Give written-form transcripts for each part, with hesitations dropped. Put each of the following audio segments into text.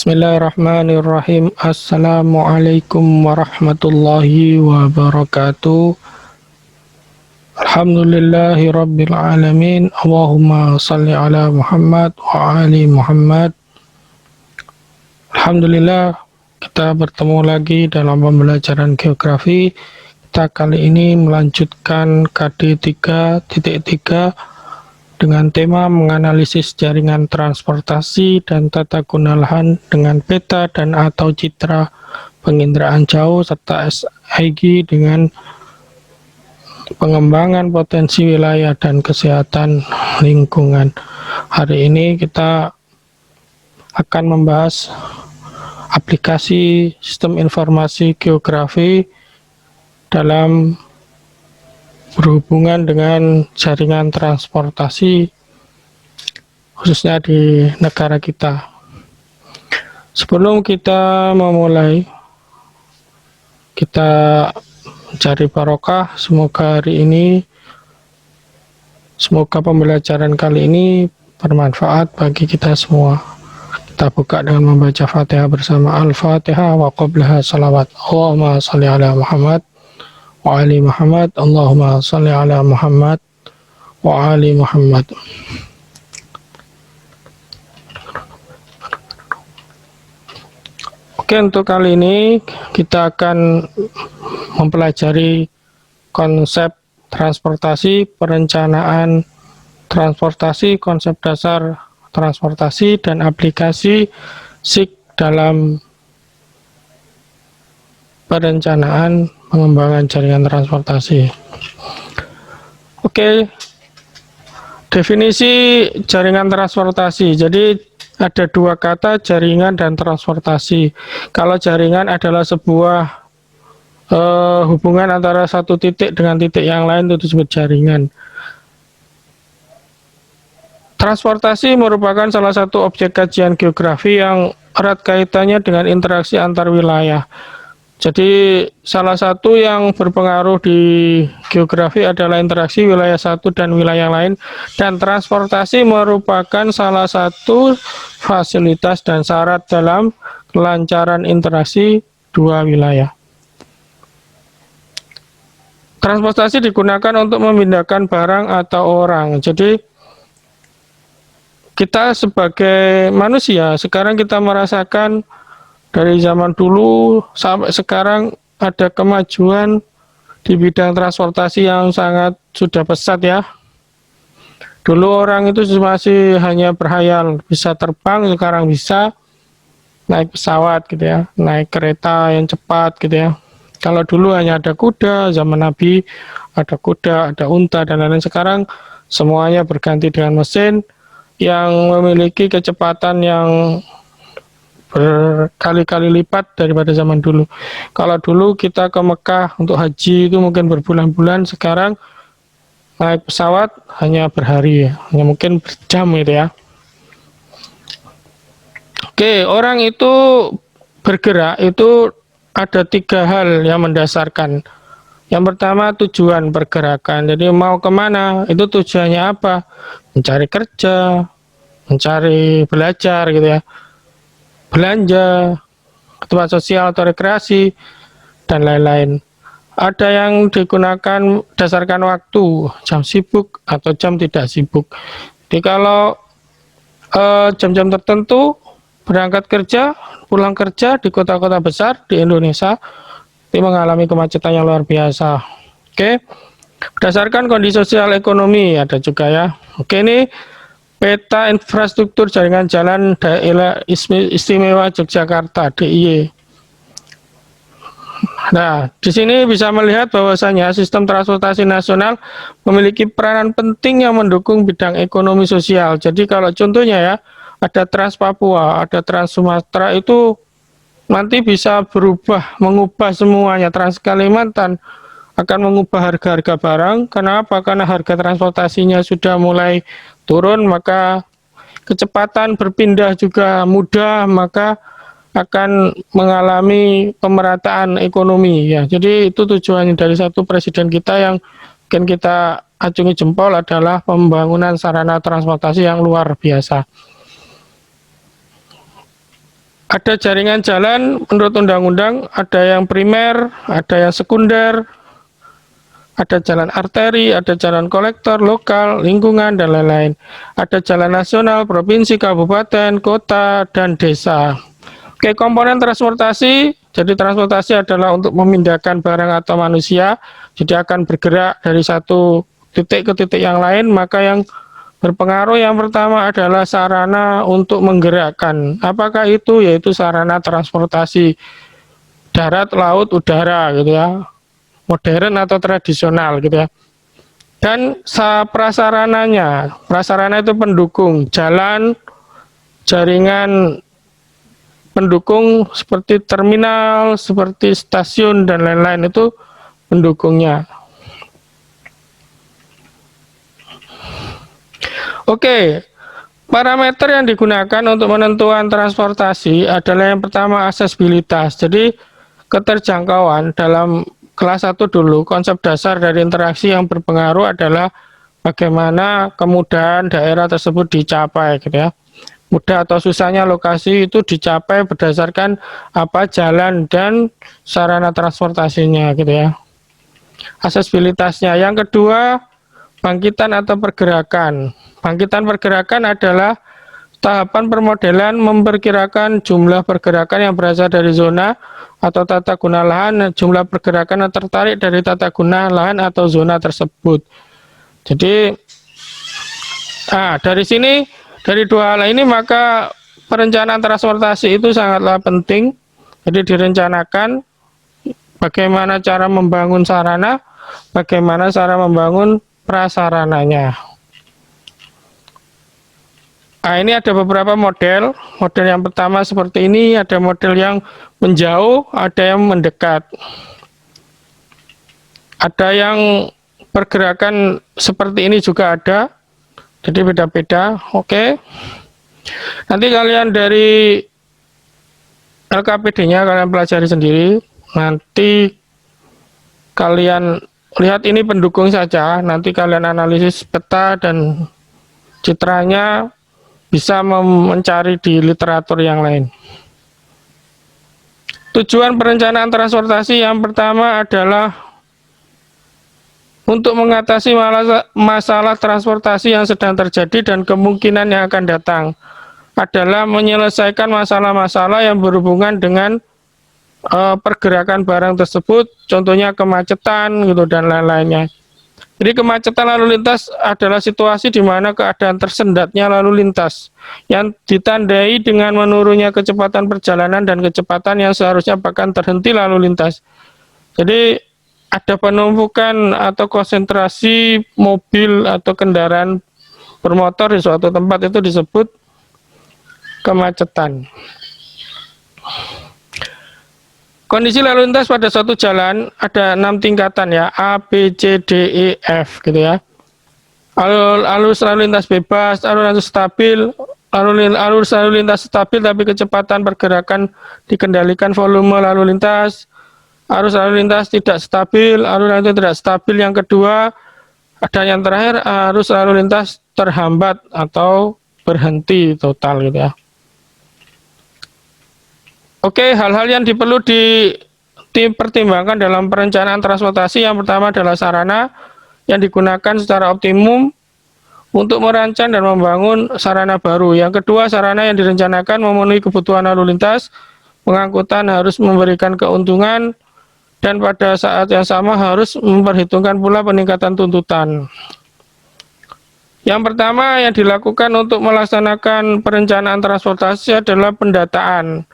Bismillahirrahmanirrahim. Assalamualaikum warahmatullahi wabarakatuh. Alhamdulillahi rabbil alamin. Allahumma salli ala Muhammad wa ali Muhammad. Alhamdulillah, kita bertemu lagi dalam pembelajaran geografi. Kita kali ini melanjutkan KD 3.3 dengan tema menganalisis jaringan transportasi dan tata guna lahan dengan peta dan atau citra penginderaan jauh serta SIG dengan pengembangan potensi wilayah dan kesehatan lingkungan. Hari ini kita akan membahas aplikasi sistem informasi geografi dalam berhubungan dengan jaringan transportasi khususnya di negara kita. Sebelum kita memulai, kita cari barokah. Semoga pembelajaran kali ini bermanfaat bagi kita semua. Kita buka dengan membaca Fatihah bersama. Al-Fatihah wa qablaha salawat. Allahumma salli ala Muhammad wa ali Muhammad. Allahumma salli ala Muhammad wa ali Muhammad. Oke, untuk kali ini kita akan mempelajari konsep transportasi, perencanaan transportasi, konsep dasar transportasi, dan aplikasi SIG dalam perencanaan pengembangan jaringan transportasi. Oke, definisi jaringan transportasi. Jadi ada dua kata, jaringan dan transportasi. Kalau jaringan adalah sebuah hubungan antara satu titik dengan titik yang lain, itu disebut jaringan. Transportasi merupakan salah satu objek kajian geografi yang erat kaitannya dengan interaksi antar wilayah. Jadi salah satu yang berpengaruh di geografi adalah interaksi wilayah satu dan wilayah lain, dan transportasi merupakan salah satu fasilitas dan syarat dalam kelancaran interaksi dua wilayah. Transportasi digunakan untuk memindahkan barang atau orang. Jadi kita sebagai manusia sekarang kita merasakan dari zaman dulu sampai sekarang ada kemajuan di bidang transportasi yang sangat sudah pesat ya. Dulu orang itu masih hanya berhayal bisa terbang, sekarang bisa naik pesawat gitu ya, naik kereta yang cepat gitu ya. Kalau dulu hanya ada kuda, zaman Nabi ada kuda, ada unta dan lain-lain. Sekarang semuanya berganti dengan mesin yang memiliki kecepatan yang berkali-kali lipat daripada zaman dulu. Kalau dulu kita ke Mekah untuk haji itu mungkin berbulan-bulan, sekarang naik pesawat hanya berhari ya, hanya mungkin berjam gitu ya. Oke, orang itu bergerak itu ada tiga hal yang mendasarkan. Yang pertama tujuan pergerakan, jadi mau kemana, itu tujuannya apa? Mencari kerja, mencari belajar gitu ya, belanja, tempat sosial atau rekreasi, dan lain-lain. Ada yang digunakan berdasarkan waktu, jam sibuk atau jam tidak sibuk. Jadi kalau jam-jam tertentu berangkat kerja, pulang kerja di kota-kota besar di Indonesia, itu mengalami kemacetan yang luar biasa. Oke, berdasarkan kondisi sosial ekonomi ada juga ya. Oke, ini peta infrastruktur jaringan jalan daerah istimewa Yogyakarta (DIY). Nah, di sini bisa melihat bahwasanya sistem transportasi nasional memiliki peranan penting yang mendukung bidang ekonomi sosial. Jadi kalau contohnya ya, ada Trans Papua, ada Trans Sumatera, itu nanti bisa berubah, mengubah semuanya. Trans Kalimantan akan mengubah harga-harga barang. Kenapa? Karena harga transportasinya sudah mulai turun, maka kecepatan berpindah juga mudah, maka akan mengalami pemerataan ekonomi ya. Jadi itu tujuannya dari satu presiden kita yang mungkin kita acungi jempol adalah pembangunan sarana transportasi yang luar biasa. Ada jaringan jalan menurut undang-undang, ada yang primer, ada yang sekunder, ada jalan arteri, ada jalan kolektor, lokal, lingkungan, dan lain-lain. Ada jalan nasional, provinsi, kabupaten, kota, dan desa. Oke, komponen transportasi. Jadi transportasi adalah untuk memindahkan barang atau manusia. Jadi akan bergerak dari satu titik ke titik yang lain, maka yang berpengaruh yang pertama adalah sarana untuk menggerakkan. Apakah itu? Yaitu sarana transportasi darat, laut, udara gitu ya. Modern atau tradisional gitu ya. Dan prasarananya, prasarana itu pendukung, jalan, jaringan pendukung seperti terminal, seperti stasiun dan lain-lain itu pendukungnya. Oke, parameter yang digunakan untuk menentukan transportasi adalah yang pertama aksesibilitas. Jadi keterjangkauan dalam kelas 1 dulu, konsep dasar dari interaksi yang berpengaruh adalah bagaimana kemudahan daerah tersebut dicapai gitu ya. Mudah atau susahnya lokasi itu dicapai berdasarkan apa jalan dan sarana transportasinya gitu ya. Aksesibilitasnya. Yang kedua, bangkitan atau pergerakan. Bangkitan pergerakan adalah tahapan permodelan memperkirakan jumlah pergerakan yang berasal dari zona atau tata guna lahan, jumlah pergerakan yang tertarik dari tata guna lahan atau zona tersebut. Jadi, dari sini, dari dua hal ini maka perencanaan transportasi itu sangatlah penting. Jadi direncanakan bagaimana cara membangun sarana, bagaimana cara membangun prasarananya. Nah, ini ada beberapa model. Model yang pertama seperti ini, ada model yang menjauh, ada yang mendekat. Ada yang pergerakan seperti ini juga ada. Jadi beda-beda. Oke. Nanti kalian dari LKPD-nya kalian pelajari sendiri. Nanti kalian lihat ini pendukung saja. Nanti kalian analisis peta dan citranya. Bisa mencari di literatur yang lain. Tujuan perencanaan transportasi yang pertama adalah untuk mengatasi masalah transportasi yang sedang terjadi dan kemungkinan yang akan datang. Adalah menyelesaikan masalah-masalah yang berhubungan dengan pergerakan barang tersebut, contohnya kemacetan gitu dan lain-lainnya. Jadi kemacetan lalu lintas adalah situasi di mana keadaan tersendatnya lalu lintas yang ditandai dengan menurunnya kecepatan perjalanan dan kecepatan yang seharusnya bahkan terhenti lalu lintas. Jadi ada penumpukan atau konsentrasi mobil atau kendaraan bermotor di suatu tempat itu disebut kemacetan. Kondisi lalu lintas pada suatu jalan ada 6 tingkatan ya, A, B, C, D, E, F gitu ya. Arus lalu lintas bebas, arus lalu lintas stabil, arus lalu lintas stabil tapi kecepatan pergerakan dikendalikan volume lalu lintas, arus lalu lintas tidak stabil, arus lalu lintas tidak stabil. Yang kedua, ada yang terakhir arus lalu lintas terhambat atau berhenti total gitu ya. Oke, hal-hal yang perlu dipertimbangkan dalam perencanaan transportasi yang pertama adalah sarana yang digunakan secara optimum untuk merancang dan membangun sarana baru. Yang kedua, sarana yang direncanakan memenuhi kebutuhan lalu lintas, pengangkutan harus memberikan keuntungan, dan pada saat yang sama harus memperhitungkan pula peningkatan tuntutan. Yang pertama yang dilakukan untuk melaksanakan perencanaan transportasi adalah pendataan.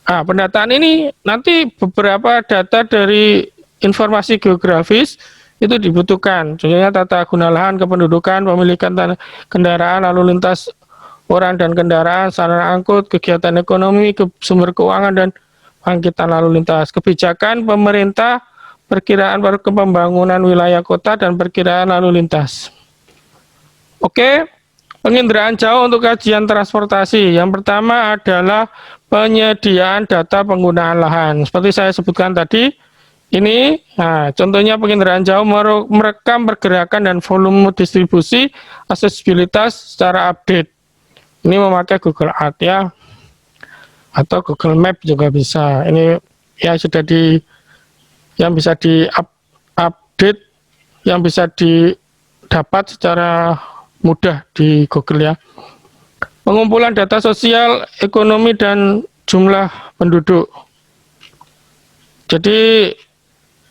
Pendataan ini nanti beberapa data dari informasi geografis itu dibutuhkan. Contohnya tata guna lahan, kependudukan, pemilikan kendaraan, lalu lintas orang dan kendaraan, sarana angkut, kegiatan ekonomi, sumber keuangan, dan bangkitan lalu lintas. Kebijakan pemerintah, perkiraan pembangunan wilayah kota, dan perkiraan lalu lintas. Oke. Penginderaan jauh untuk kajian transportasi. Yang pertama adalah penyediaan data penggunaan lahan. Seperti saya sebutkan tadi, ini contohnya penginderaan jauh merekam pergerakan dan volume distribusi, aksesibilitas secara update. Ini memakai Google Earth ya. atau Google Map juga bisa. Ini ya sudah yang bisa update, yang bisa didapat secara mudah di Google ya. Pengumpulan data sosial, ekonomi, dan jumlah penduduk. Jadi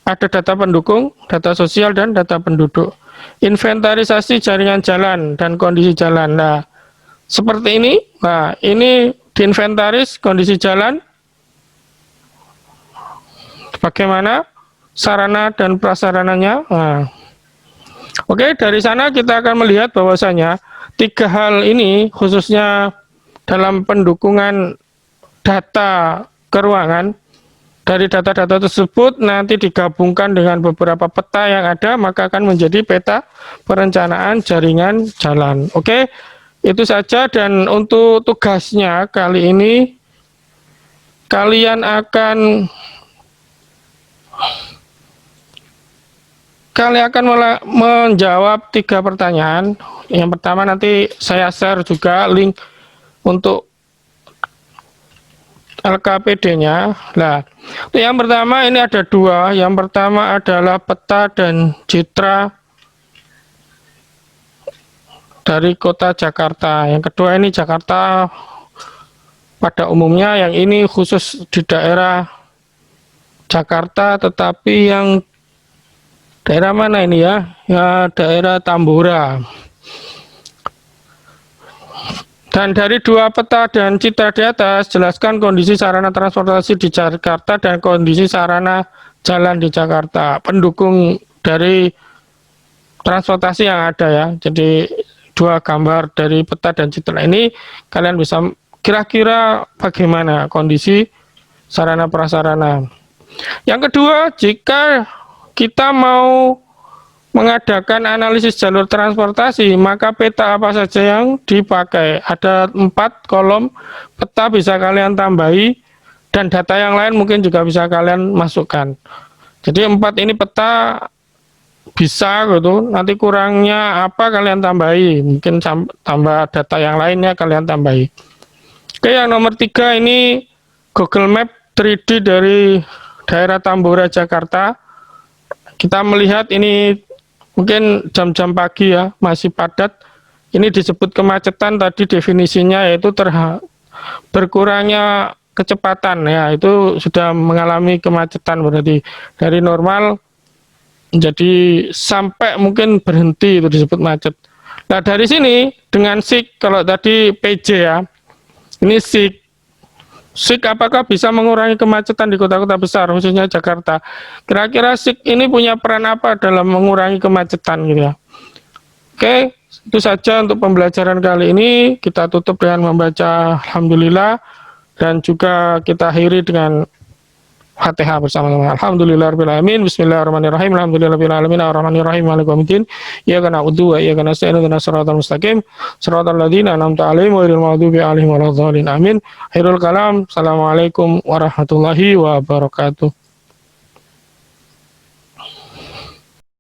ada data pendukung, data sosial, dan data penduduk. Inventarisasi jaringan jalan dan kondisi jalan. Nah, seperti ini. Nah, ini diinventaris kondisi jalan, bagaimana sarana dan prasarananya. Nah, oke, dari sana kita akan melihat bahwasanya 3 hal ini khususnya dalam pendukungan data keuangan. Dari data-data tersebut nanti digabungkan dengan beberapa peta yang ada, maka akan menjadi peta perencanaan jaringan jalan. Oke, itu saja. Dan untuk tugasnya kali ini kalian akan menjawab 3 pertanyaan. Yang pertama nanti saya share juga link untuk LKPD-nya. Nah, yang pertama ini ada 2. Yang pertama adalah peta dan citra dari kota Jakarta. Yang kedua ini Jakarta pada umumnya. Yang ini khusus di daerah Jakarta, tetapi yang daerah mana ini ya? Ya, daerah Tambora. Dan dari 2 peta dan citra di atas, jelaskan kondisi sarana transportasi di Jakarta dan kondisi sarana jalan di Jakarta. Pendukung dari transportasi yang ada ya. Jadi 2 gambar dari peta dan citra ini, kalian bisa kira-kira bagaimana kondisi sarana prasarana. Yang kedua, jika kita mau mengadakan analisis jalur transportasi, maka peta apa saja yang dipakai. Ada 4 kolom peta bisa kalian tambahi, dan data yang lain mungkin juga bisa kalian masukkan. Jadi 4 ini peta bisa gitu, nanti kurangnya apa kalian tambahi, mungkin tambah data yang lainnya kalian tambahi. Oke, yang nomor 3 ini Google Map 3D dari daerah Tambora, Jakarta. Kita melihat ini mungkin jam-jam pagi ya, masih padat. Ini disebut kemacetan, tadi definisinya yaitu berkurangnya kecepatan ya, itu sudah mengalami kemacetan, berarti dari normal jadi sampai mungkin berhenti, itu disebut macet. Nah, dari sini dengan SIG, kalau tadi PJ ya, ini SIG apakah bisa mengurangi kemacetan di kota-kota besar, khususnya Jakarta? Kira-kira SIG ini punya peran apa dalam mengurangi kemacetan gitu ya? Oke, itu saja untuk pembelajaran kali ini. Kita tutup dengan membaca Alhamdulillah, dan juga kita akhiri dengan Fatihah bersama-sama. Alhamdulillahirrahmanirrahim. Bismillahirrahmanirrahim. Alhamdulillahirrahmanirrahim. Ar-Rahmanirrahim. Maliki yaumiddin. Iyyaka na'budu wa iyyaka nasta'in. Ihdinas siratal mustaqim. Siratal ladzina an'amta 'alaihim ghairil maghdubi 'alaihim waladdallin. Amin. Khairul kalam. Assalamualaikum warahmatullahi wabarakatuh.